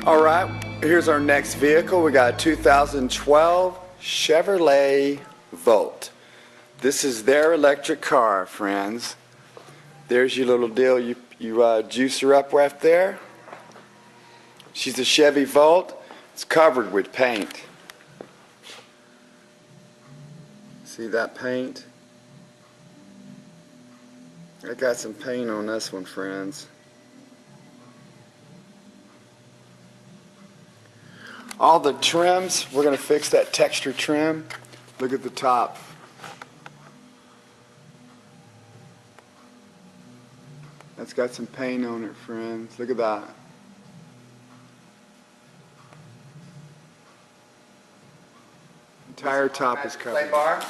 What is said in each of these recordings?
All right, here's our next vehicle. We got a 2012 Chevrolet Volt. This is their electric car, friends. There's your little deal. You juice her up right there. She's a Chevy Volt. It's covered with paint. See that paint? I got some paint on this one, friends. All the trims, we're going to fix that texture trim. Look at the top. That's got some paint on it, friends. Look at that. Entire top is covered. Clay bar.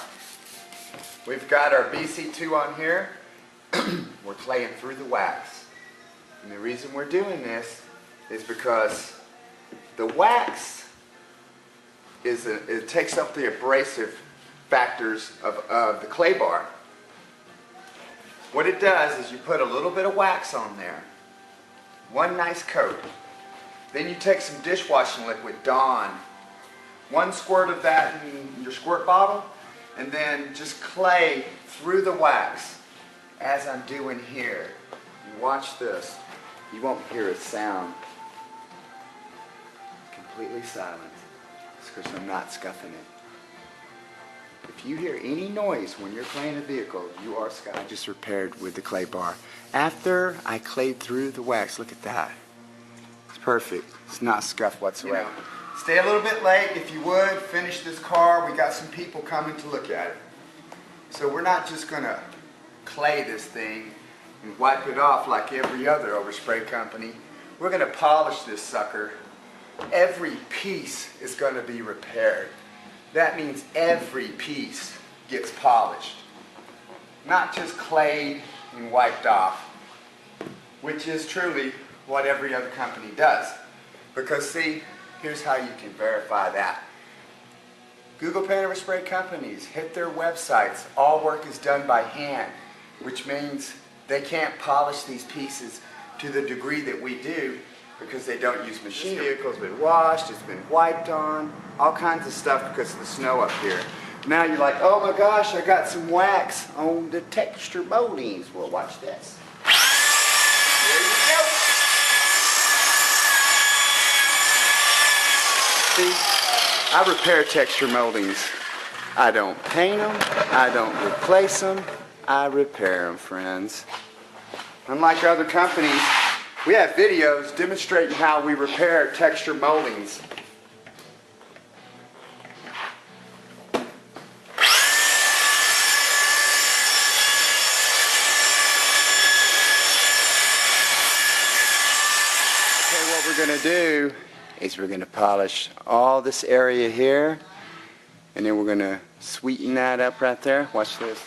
We've got our BC2 on here. We're claying through the wax. And the reason we're doing this is because the wax it takes up the abrasive factors of the clay bar. What it does is you put a little bit of wax on there, one nice coat. Then you take some dishwashing liquid, Dawn, one squirt of that in your squirt bottle, and then just clay through the wax, as I'm doing here. You watch this. You won't hear a sound. Completely silent. It's because I'm not scuffing it. If you hear any noise when you're claying a vehicle, you are scuffing. I just repaired with the clay bar. After I clayed through the wax, look at that. It's perfect. It's not scuffed whatsoever. You know, stay a little bit late if you would. Finish this car. We got some people coming to look at it. So we're not just going to clay this thing and wipe it off like every other overspray company. We're going to polish this sucker. Every piece is going to be repaired. That means every piece gets polished, not just clayed and wiped off, which is truly what every other company does. Because see, here's how you can verify that. Google paint overspray companies, hit their websites. All work is done by hand, which means they can't polish these pieces to the degree that we do because they don't use machinery. This vehicle's been washed, it's been wiped on, all kinds of stuff because of the snow up here. Now you're like, oh my gosh, I got some wax on the texture moldings. Well, watch this. There you go. See, I repair texture moldings. I don't paint them, I don't replace them, I repair them, friends. Unlike other companies, we have videos demonstrating how we repair texture moldings. Okay, what we're going to do is we're going to polish all this area here, and then we're going to sweeten that up right there. Watch this.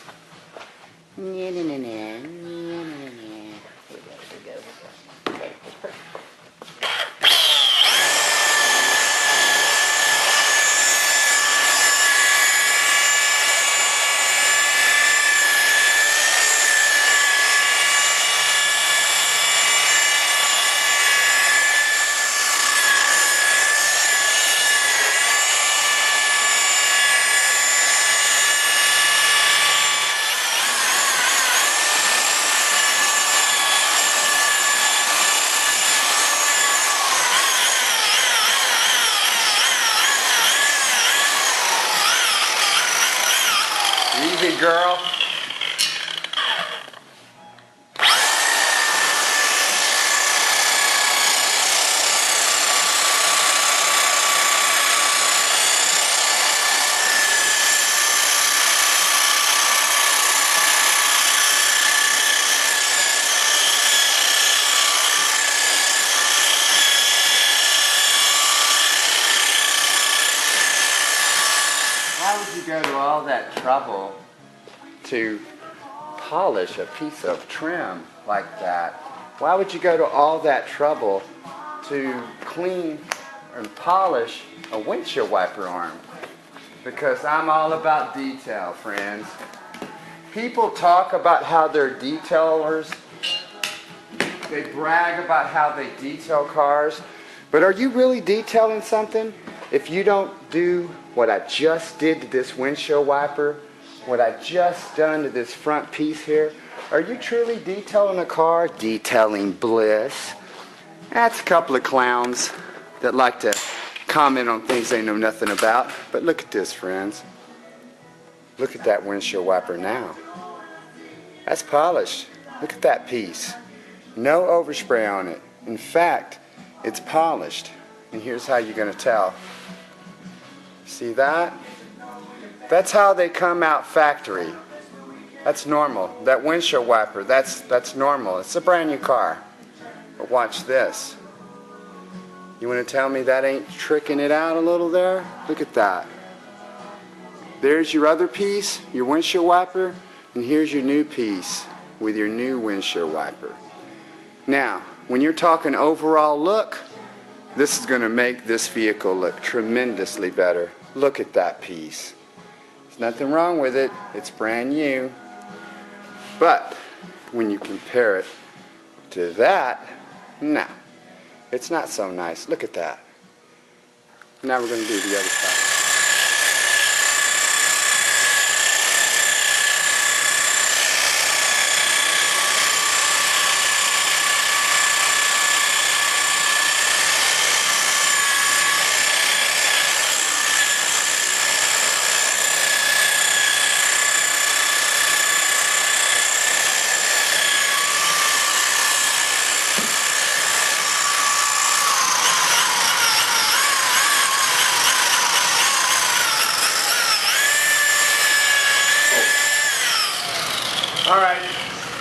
Easy, girl. Why would you go to all that trouble to polish a piece of trim like that? Why would you go to all that trouble to clean and polish a windshield wiper arm? Because I'm all about detail, friends. People talk about how they're detailers. They brag about how they detail cars. But are you really detailing something if you don't do what I just did to this windshield wiper, what I just done to this front piece here? Are you truly detailing a car? Detailing bliss. That's a couple of clowns that like to comment on things they know nothing about. But look at this, friends. Look at that windshield wiper now. That's polished. Look at that piece. No overspray on it. In fact, it's polished. And here's how you're going to tell. See that? That's how they come out factory. That's normal. That windshield wiper, that's normal. It's a brand new car. But watch this. You want to tell me that ain't tricking it out a little there? Look at that. There's your other piece, your windshield wiper, and here's your new piece with your new windshield wiper. Now, when you're talking overall look, this is going to make this vehicle look tremendously better. Look at that piece. There's nothing wrong with it. It's brand new. But when you compare it to that, no, it's not so nice. Look at that. Now we're going to do the other side. Alright,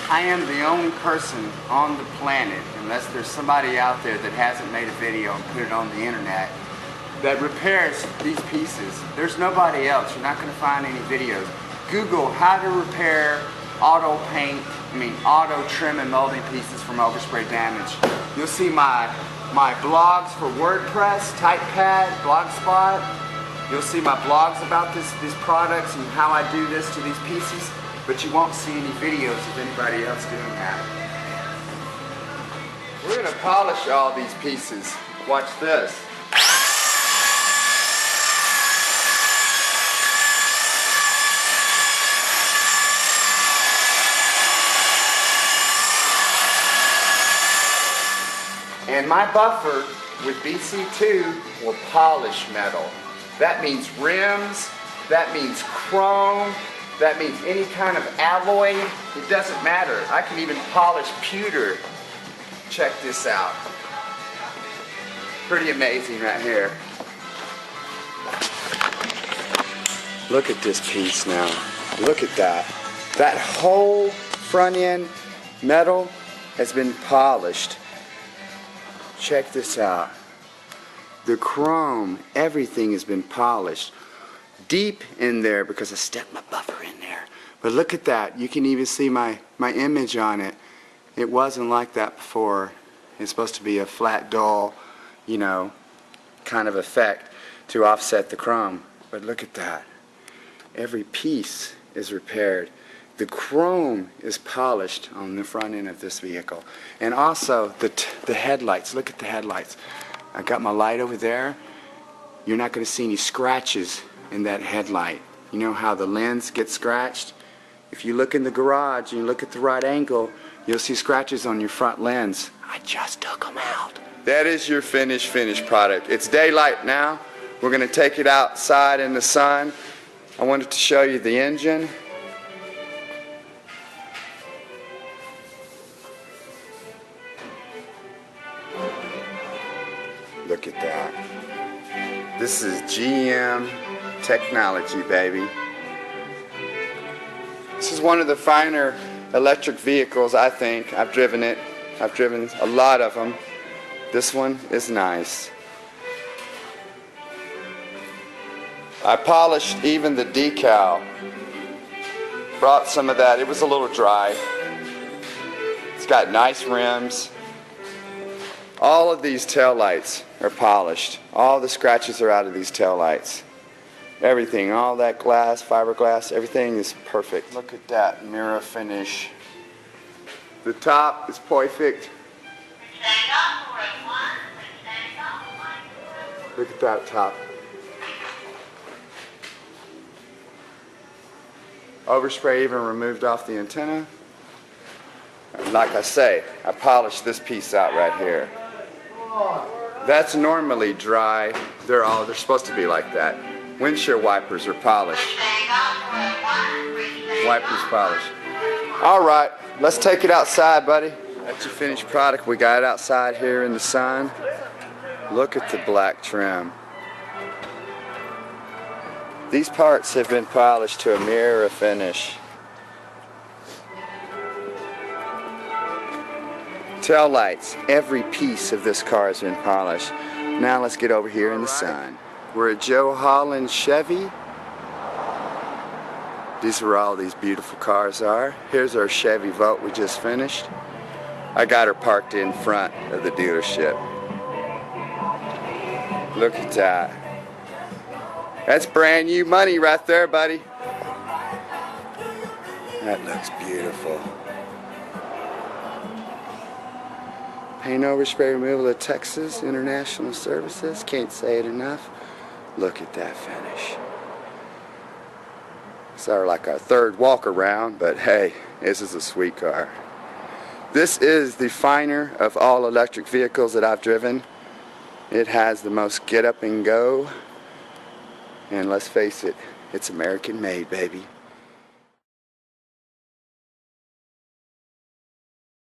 I am the only person on the planet, unless there's somebody out there that hasn't made a video and put it on the internet, that repairs these pieces. There's nobody else. You're not going to find any videos. Google how to repair auto trim and molding pieces from overspray damage. You'll see my blogs for WordPress, TypePad, Blogspot. You'll see my blogs about these products and how I do this to these pieces. But you won't see any videos of anybody else doing that. We're going to polish all these pieces. Watch this. And my buffer with BC2 will polish metal. That means rims, that means chrome, that means any kind of alloy. It doesn't matter. I can even polish pewter. Check this out. Pretty amazing right here. Look at this piece now. Look at that. That whole front end metal has been polished. Check this out. The chrome, everything has been polished. Deep in there because I stepped my buffer in there. But look at that. You can even see my image on it. It wasn't like that before. It's supposed to be a flat, dull, you know, kind of effect to offset the chrome. But look at that. Every piece is repaired. The chrome is polished on the front end of this vehicle. And also the headlights. Look at the headlights. I got my light over there. You're not going to see any scratches in that headlight. You know how the lens gets scratched? If you look in the garage and you look at the right angle, you'll see scratches on your front lens. I just took them out. That is your finished product. It's daylight now. We're going to take it outside in the sun. I wanted to show you the engine. Look at that. This is GM technology, baby. This is one of the finer electric vehicles, I think. I've driven it. I've driven a lot of them. This one is nice. I polished even the decal. Brought some of that. It was a little dry. It's got nice rims. All of these taillights are polished. All the scratches are out of these taillights. Everything, all that glass, fiberglass, everything is perfect. Look at that mirror finish. The top is perfect. Look at that top. Overspray even removed off the antenna. And like I say, I polished this piece out right here. That's normally dry. They're supposed to be like that. Windshield wipers are polished. Wipers polished. All right, let's take it outside, buddy. That's your finished product. We got it outside here in the sun. Look at the black trim. These parts have been polished to a mirror finish. Tail lights, every piece of this car has been polished. Now let's get over here in the sun. We're at Joe Holland Chevy. These are where all these beautiful cars are. Here's our Chevy Volt we just finished. I got her parked in front of the dealership. Look at that. That's brand new money right there, buddy. That looks beautiful. Paint Overspray Removal of Texas International Services. Can't say it enough. Look at that finish. It's like our third walk around, but hey, this is a sweet car. This is the finer of all electric vehicles that I've driven. It has the most get up and go. And let's face it, it's American made, baby.